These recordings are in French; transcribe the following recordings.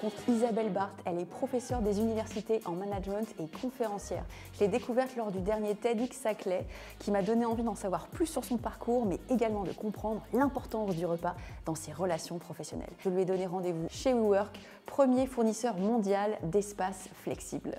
rencontre Isabelle Barthes. Elle est professeure des universités en management et conférencière. Je l'ai découverte lors du dernier TEDx Saclay qui m'a donné envie d'en savoir plus sur son parcours, mais également de comprendre l'importance du repas dans ses relations professionnelles. Je lui ai donné rendez-vous chez WeWork, premier fournisseur mondial d'espaces flexibles.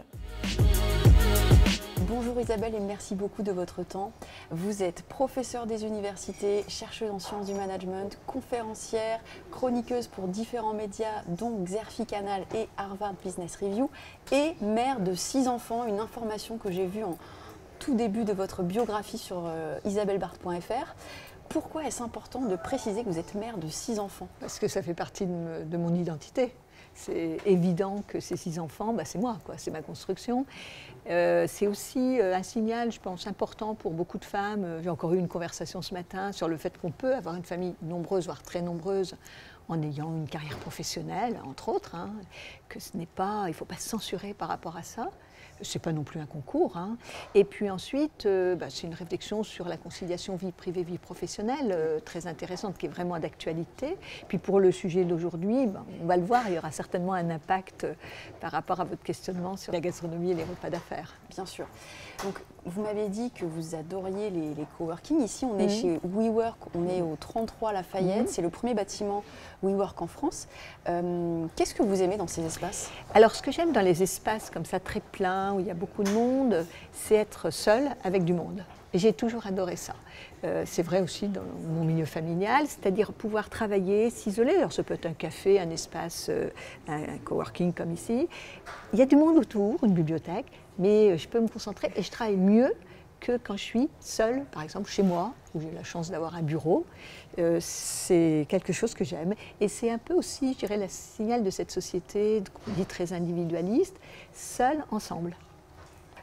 Bonjour Isabelle et merci beaucoup de votre temps. Vous êtes professeure des universités, chercheuse en sciences du management, conférencière, chroniqueuse pour différents médias dont Xerfi Canal et Harvard Business Review et mère de 6 enfants, une information que j'ai vue en tout début de votre biographie sur isabellebarthes.fr. Pourquoi est-ce important de préciser que vous êtes mère de 6 enfants? Parce que ça fait partie de mon identité. C'est évident que ces 6 enfants, c'est moi, c'est ma construction. C'est aussi un signal, je pense, important pour beaucoup de femmes. J'ai encore eu une conversation ce matin sur le fait qu'on peut avoir une famille nombreuse, voire très nombreuse, en ayant une carrière professionnelle, entre autres, que il ne faut pas se censurer par rapport à ça. Ce n'est pas non plus un concours. Et puis ensuite, c'est une réflexion sur la conciliation vie privée, vie professionnelle, très intéressante, qui est vraiment d'actualité. Puis pour le sujet d'aujourd'hui, on va le voir, il y aura certainement un impact par rapport à votre questionnement sur la gastronomie et les repas d'affaires. Bien sûr. Donc, vous m'avez dit que vous adoriez les coworking. Ici, on est chez WeWork, on est au 33 Lafayette. C'est le premier bâtiment WeWork en France. Qu'est-ce que vous aimez dans ces espaces? Alors, ce que j'aime dans les espaces comme ça, très pleins, où il y a beaucoup de monde, c'est être seule avec du monde. Et j'ai toujours adoré ça. C'est vrai aussi dans mon milieu familial, c'est-à-dire pouvoir travailler, s'isoler. Alors, ça peut être un café, un espace, un coworking comme ici. Il y a du monde autour, une bibliothèque, mais je peux me concentrer et je travaille mieux que quand je suis seule, par exemple chez moi, où j'ai la chance d'avoir un bureau. C'est quelque chose que j'aime. Et c'est un peu aussi, je dirais, le signal de cette société, qu'on dit très individualiste, seul, ensemble.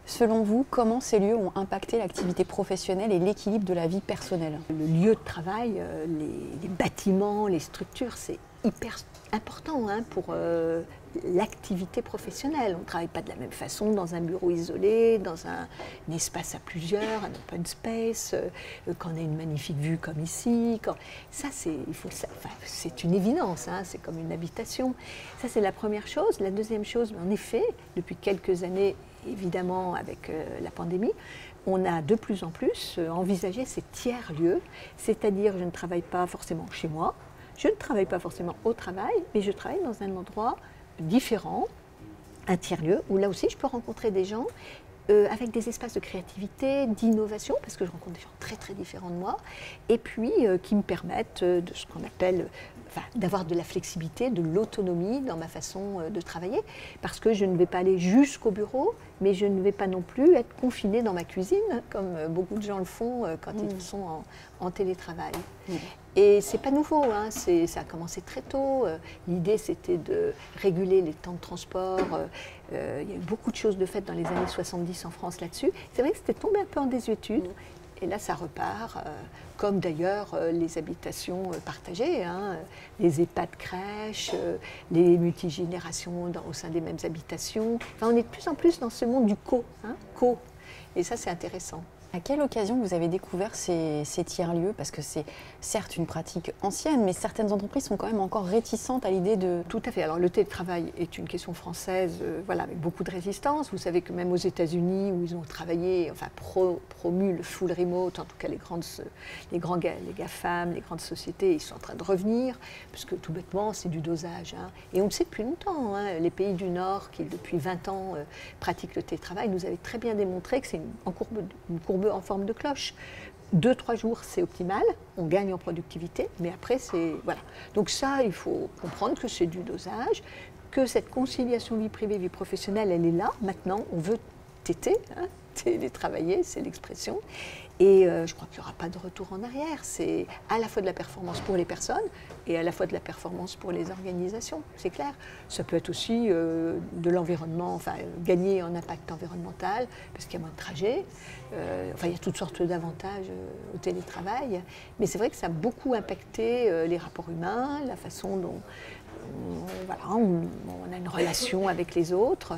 Selon vous, comment ces lieux ont impacté l'activité professionnelle et l'équilibre de la vie personnelle? Le lieu de travail, les bâtiments, les structures, c'est hyper important pour l'activité professionnelle. On ne travaille pas de la même façon dans un bureau isolé, dans un espace à plusieurs, un open space, quand on a une magnifique vue comme ici. Ça, c'est une évidence, c'est comme une habitation. Ça, c'est la première chose. La deuxième chose, en effet, depuis quelques années, évidemment avec la pandémie, on a de plus en plus envisagé ces tiers-lieux, c'est-à-dire je ne travaille pas forcément chez moi, je ne travaille pas forcément au travail, mais je travaille dans un endroit différent, un tiers-lieu, où là aussi je peux rencontrer des gens avec des espaces de créativité, d'innovation, parce que je rencontre des gens très très différents de moi, et puis qui me permettent de ce qu'on appelle d'avoir de la flexibilité, de l'autonomie dans ma façon de travailler, parce que je ne vais pas aller jusqu'au bureau, mais je ne vais pas non plus être confinée dans ma cuisine, comme beaucoup de gens le font quand ils sont en télétravail. Et c'est pas nouveau, ça a commencé très tôt. L'idée, c'était de réguler les temps de transport. Il y a eu beaucoup de choses de faites dans les années 70 en France là-dessus. C'est vrai que c'était tombé un peu en désuétude. Et là, ça repart, comme d'ailleurs les habitations partagées, les EHPAD crèches, les multigénérations au sein des mêmes habitations. Enfin, on est de plus en plus dans ce monde du co. Et ça, c'est intéressant. À quelle occasion vous avez découvert ces tiers-lieux? Parce que c'est certes une pratique ancienne, mais certaines entreprises sont quand même encore réticentes à l'idée de... Tout à fait. Alors le télétravail est une question française, avec beaucoup de résistance. Vous savez que même aux États-Unis, où ils ont travaillé, promu le full remote, en tout cas les GAFAM, les grandes sociétés, ils sont en train de revenir, parce que tout bêtement, c'est du dosage. Et on le sait depuis longtemps. Les pays du Nord, qui depuis 20 ans pratiquent le télétravail, nous avaient très bien démontré que c'est une courbe en forme de cloche. 2-3 jours, c'est optimal, on gagne en productivité, mais après, c'est... Voilà. Donc ça, il faut comprendre que c'est du dosage, que cette conciliation vie privée, vie professionnelle, elle est là. Maintenant, on veut télétravailler, c'est l'expression. Et je crois qu'il n'y aura pas de retour en arrière. C'est à la fois de la performance pour les personnes et à la fois de la performance pour les organisations, c'est clair. Ça peut être aussi de l'environnement, gagner en impact environnemental, parce qu'il y a moins de trajets. Il y a toutes sortes d'avantages au télétravail. Mais c'est vrai que ça a beaucoup impacté les rapports humains, la façon dont on a une relation avec les autres.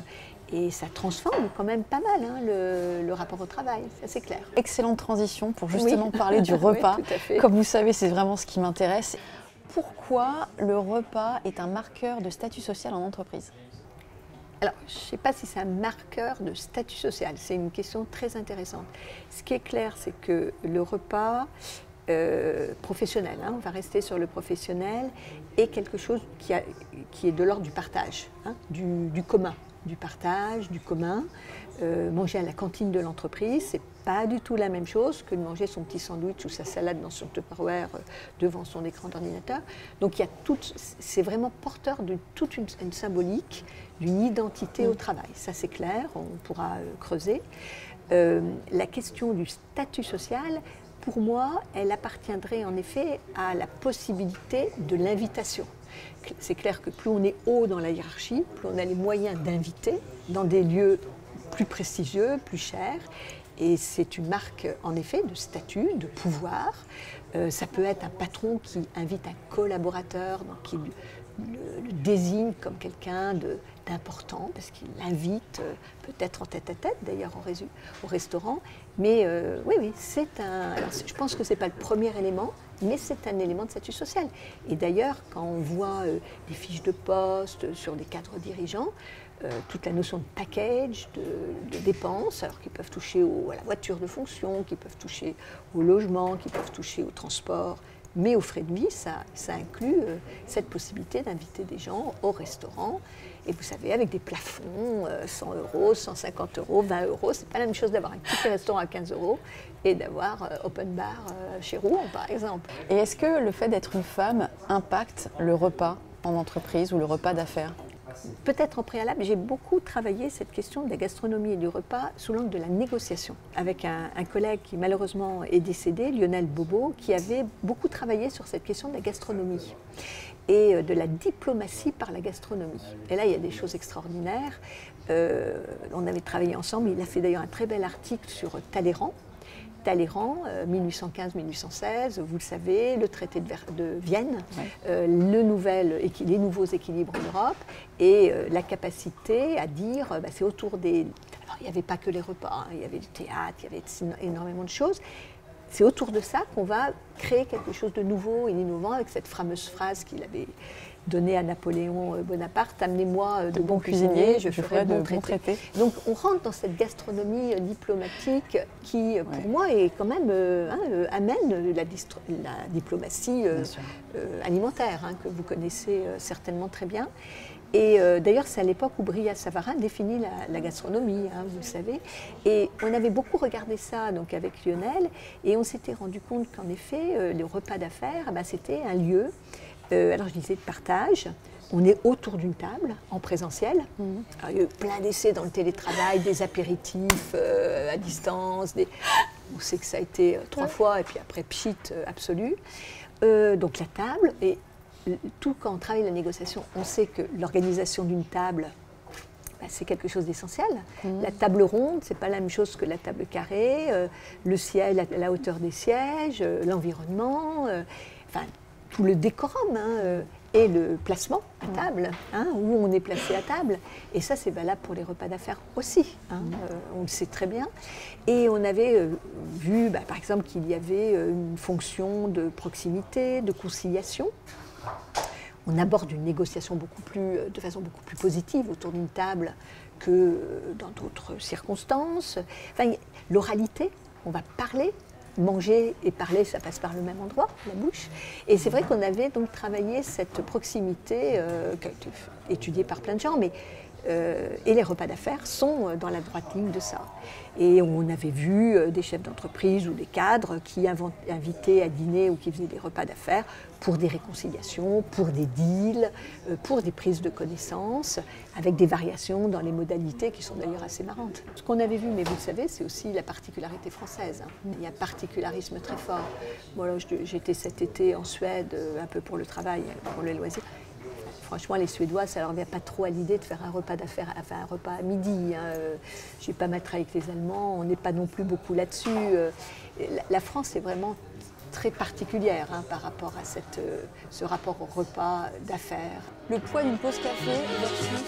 Et ça transforme quand même pas mal le rapport au travail, c'est clair. Excellente transition pour justement parler du repas. Oui, tout à fait. Comme vous savez, c'est vraiment ce qui m'intéresse. pourquoi le repas est un marqueur de statut social en entreprise? Alors, je ne sais pas si c'est un marqueur de statut social, c'est une question très intéressante. Ce qui est clair, c'est que le repas professionnel, on va rester sur le professionnel, est quelque chose qui est de l'ordre du partage, du commun, du partage, du commun. Manger à la cantine de l'entreprise, c'est pas du tout la même chose que de manger son petit sandwich ou sa salade dans son Tupperware devant son écran d'ordinateur. Donc c'est vraiment porteur de toute une symbolique, d'une identité au travail. Ça c'est clair, on pourra creuser. La question du statut social, pour moi, elle appartiendrait en effet à la possibilité de l'invitation. C'est clair que plus on est haut dans la hiérarchie, plus on a les moyens d'inviter dans des lieux plus prestigieux, plus chers. Et c'est une marque, en effet, de statut, de pouvoir. Ça peut être un patron qui invite un collaborateur, donc qui le désigne comme quelqu'un d'important, parce qu'il l'invite peut-être en tête-à-tête, d'ailleurs au restaurant. Mais oui, c'est un... Alors, je pense que ce n'est pas le premier élément, mais c'est un élément de statut social. Et d'ailleurs, quand on voit des fiches de poste sur des cadres dirigeants, toute la notion de package, de dépenses, alors qui peuvent toucher à la voiture de fonction, qui peuvent toucher au logement, qui peuvent toucher au transport, mais aux frais de vie, ça inclut cette possibilité d'inviter des gens au restaurant. Et vous savez, avec des plafonds, 100 €, 150 €, 20 €, c'est pas la même chose d'avoir un petit restaurant à 15 € et d'avoir open bar chez Rouen, par exemple. Et est-ce que le fait d'être une femme impacte le repas en entreprise ou le repas d'affaires? Peut-être en préalable, j'ai beaucoup travaillé cette question de la gastronomie et du repas sous l'angle de la négociation, avec un collègue qui malheureusement est décédé, Lionel Bobo, qui avait beaucoup travaillé sur cette question de la gastronomie et de la diplomatie par la gastronomie. Et là, il y a des choses extraordinaires. On avait travaillé ensemble, il a fait d'ailleurs un très bel article sur Talleyrand. Talleyrand, 1815-1816, vous le savez, le traité de Vienne, ouais. Les nouveaux équilibres en Europe et la capacité à dire, c'est autour des... Alors, il n'y avait pas que les repas, il y avait du théâtre, il y avait énormément de choses. C'est autour de ça qu'on va créer quelque chose de nouveau et d'innovant avec cette fameuse phrase qu'il avait donnée à Napoléon Bonaparte, « Amenez-moi de bons cuisiniers, je ferai de bons traités ». Donc on rentre dans cette gastronomie diplomatique qui, pour moi, est quand même amène la diplomatie alimentaire, que vous connaissez certainement très bien. Et d'ailleurs, c'est à l'époque où Brillat-Savarin définit la gastronomie, vous le savez. Et on avait beaucoup regardé ça donc, avec Lionel, et on s'était rendu compte qu'en effet, le repas d'affaires, c'était un lieu, alors je disais de partage. On est autour d'une table, en présentiel. Alors, il y a eu plein d'essais dans le télétravail, des apéritifs à distance. On sait que ça a été 3 fois, et puis après, pchit absolu. Donc la table, et tout quand on travaille la négociation, on sait que l'organisation d'une table, c'est quelque chose d'essentiel. La table ronde, c'est pas la même chose que la table carrée, le siège, la hauteur des sièges, l'environnement, tout le décorum et le placement à table, où on est placé à table. Et ça, c'est valable pour les repas d'affaires aussi, on le sait très bien. Et on avait vu, par exemple, qu'il y avait une fonction de proximité, de conciliation. On aborde une négociation de façon beaucoup plus positive autour d'une table que dans d'autres circonstances. L'oralité, on va parler. Manger et parler, ça passe par le même endroit, la bouche. Et c'est vrai qu'on avait donc travaillé cette proximité qui a été étudiée par plein de gens, et les repas d'affaires sont dans la droite ligne de ça. Et on avait vu des chefs d'entreprise ou des cadres qui invitaient à dîner ou qui faisaient des repas d'affaires pour des réconciliations, pour des deals, pour des prises de connaissances, avec des variations dans les modalités qui sont d'ailleurs assez marrantes. Ce qu'on avait vu, mais vous le savez, c'est aussi la particularité française. Il y a un particularisme très fort. Moi, j'étais cet été en Suède, un peu pour le travail, pour les loisirs. Franchement, les Suédois, ça leur vient pas trop à l'idée de faire un repas d'affaires, un repas à midi. J'ai pas mal travaillé avec les Allemands, on n'est pas non plus beaucoup là-dessus. La France est vraiment très particulière par rapport à ce rapport au repas d'affaires. Le poids d'une pause café versus...